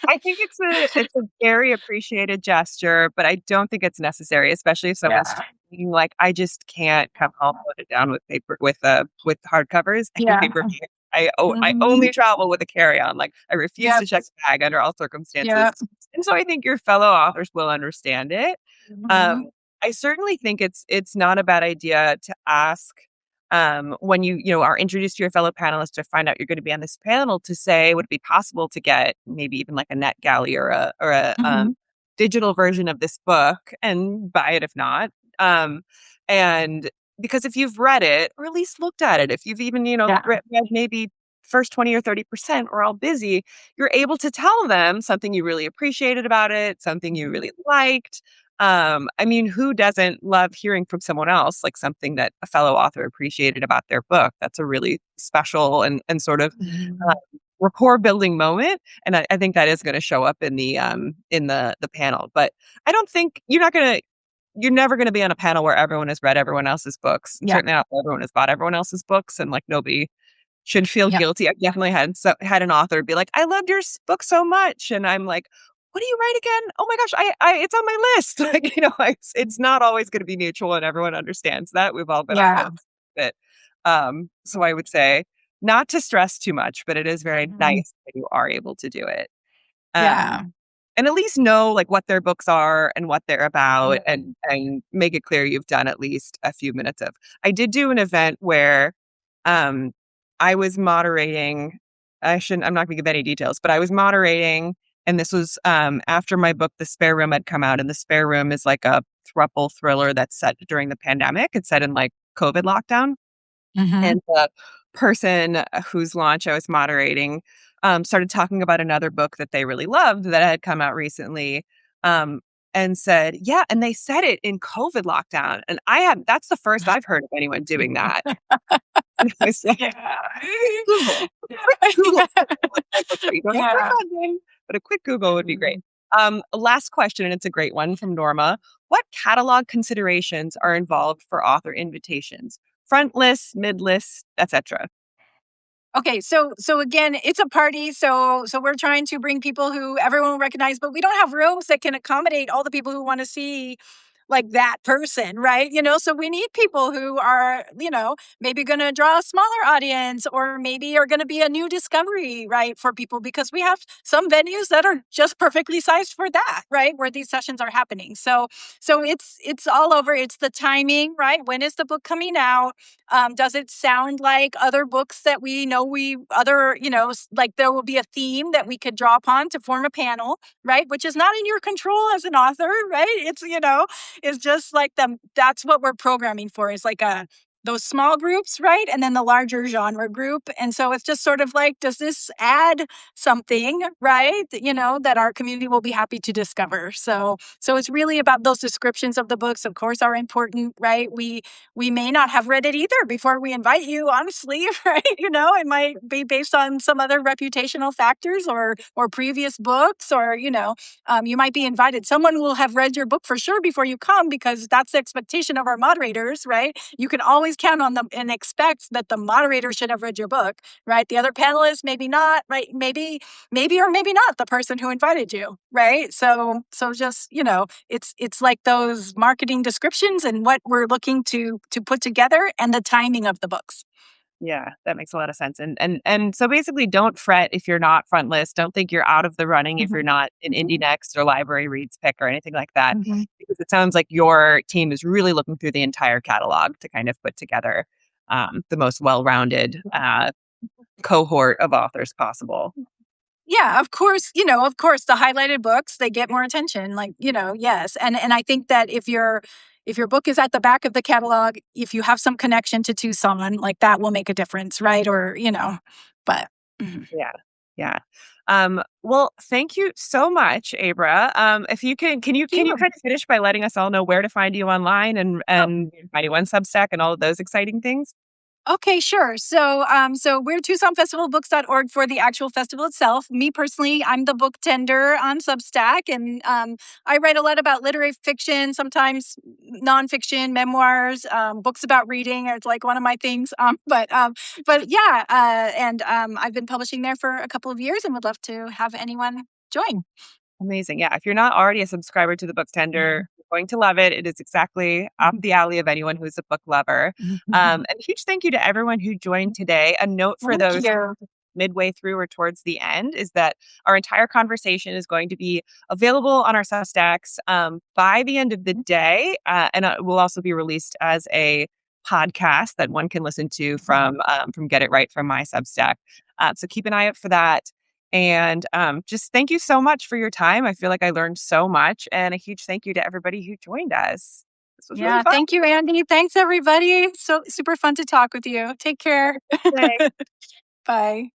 I think it's a very appreciated gesture, but I don't think it's necessary, especially if someone's Yeah. being like, I just can't come home and put it down with paper with hardcovers and Yeah. paper. I Mhm. only travel with a carry-on. Like I refuse Yep. to check the bag under all circumstances. Yep. And so I think your fellow authors will understand it. Mhm. Um, I certainly think it's not a bad idea to ask when you are introduced to your fellow panelists to find out you're going to be on this panel to say, would it be possible to get maybe even like a NetGalley or a Mhm. digital version of this book and buy it if not. Um, and because if you've read it or at least looked at it, if you've even, Yeah. read maybe first 20 or 30%, we're all busy, you're able to tell them something you really appreciated about it, something you really liked. I mean, who doesn't love hearing from someone else, like something that a fellow author appreciated about their book? That's a really special and sort of uh, Mhm. rapport building moment. And I think that is going to show up in the panel. But I don't think you're never going to be on a panel where everyone has read everyone else's books. Yeah. Certainly not where everyone has bought everyone else's books, and like nobody should feel Yeah. guilty. I've definitely had an author be like, "I loved your book so much," and I'm like, "What do you write again? Oh my gosh, I it's on my list." Like, it's not always going to be mutual, and everyone understands that. We've all been on Yeah. both of it. So I would say not to stress too much, but it is very Mhm. nice that you are able to do it. Yeah. And at least know like what their books are and what they're about Mhm. and make it clear you've done at least a few minutes of. I did do an event where um I was moderating. I'm not gonna give any details, but I was moderating and this was after my book The Spare Room had come out, and The Spare Room is like a throuple thriller that's set during the pandemic. It's set in like COVID lockdown. Mhm. And the person whose launch I was moderating started talking about another book that they really loved that had come out recently. Um, and said, yeah, and they said it in COVID lockdown. And that's the first I've heard of anyone doing that. And I was like, Yeah. Google, a quick Google. Yeah. What my books are. You don't have to Yeah. click on them, but a quick Google would be great. Mhm. Last question, and it's a great one from Norma. What catalog considerations are involved for author invitations? Front lists, mid lists, etc. Okay, so again, it's a party, so we're trying to bring people who everyone will recognize, but we don't have rooms that can accommodate all the people who want to see like that person, right? So we need people who are, maybe going to draw a smaller audience or maybe are going to be a new discovery, right, for people because we have some venues that are just perfectly sized for that, right, where these sessions are happening. So it's all over. It's the timing, right? When is the book coming out? Does it sound like other books that we know like there will be a theme that we could draw upon to form a panel, right? Which is not in your control as an author, right? It's just like that's what we're programming for is like those small groups, right? And then the larger genre group. And so it's just sort of like, does this add something, right? That our community will be happy to discover. So it's really about those descriptions of the books, of course, are important, right? We may not have read it either before we invite you, honestly, right? It might be based on some other reputational factors or previous books, or you might be invited. Someone will have read your book for sure before you come because that's the expectation of our moderators, right? You can always count on them and expect that the moderator should have read your book, right? The other panelists, maybe not, right? Maybe or maybe not the person who invited you, right? So just it's like those marketing descriptions and what we're looking to put together and the timing of the books. Yeah, that makes a lot of sense. And so basically don't fret if you're not front list. Don't think you're out of the running if you're Mhm. not in Indie Next or Library Reads Pick or anything like that. Mhm. Because it sounds like your team is really looking through the entire catalog to kind of put together the most well-rounded cohort of authors possible. Yeah, of course, the highlighted books, they get more attention, like, yes. And I think that if your book is at the back of the catalog, if you have some connection to Tucson, like that will make a difference, right? Or, but mhm. Yeah. Yeah. Well, thank you so much, Abra. If you can you Thank you. kind of finish by letting us all know where to find you online Oh, and find you on Substack and all of those exciting things? okay, sure. So we're TucsonFestivalBooks.org for the actual festival itself. Me personally, I'm the book tender on Substack, and I write a lot about literary fiction, sometimes nonfiction, memoirs, books about reading. It's like one of my things. But yeah, and I've been publishing there for a couple of years, and would love to have anyone join. Amazing. Yeah. If you're not already a subscriber to the Book Tender, you're going to love it. It is exactly up the alley of anyone who's a book lover. And a huge thank you to everyone who joined today. A note for Thank those you. midway through or towards the end is that our entire conversation is going to be available on our Substacks by the end of the day, and it will also be released as a podcast that one can listen to from Get It Right from my Substack. So keep an eye out for that. And just thank you so much for your time. I feel like I learned so much, and a huge thank you to everybody who joined us. This was really Yeah, fun. thank you, Andy. Thanks, everybody. So super fun to talk with you. Take care. Thanks. Bye.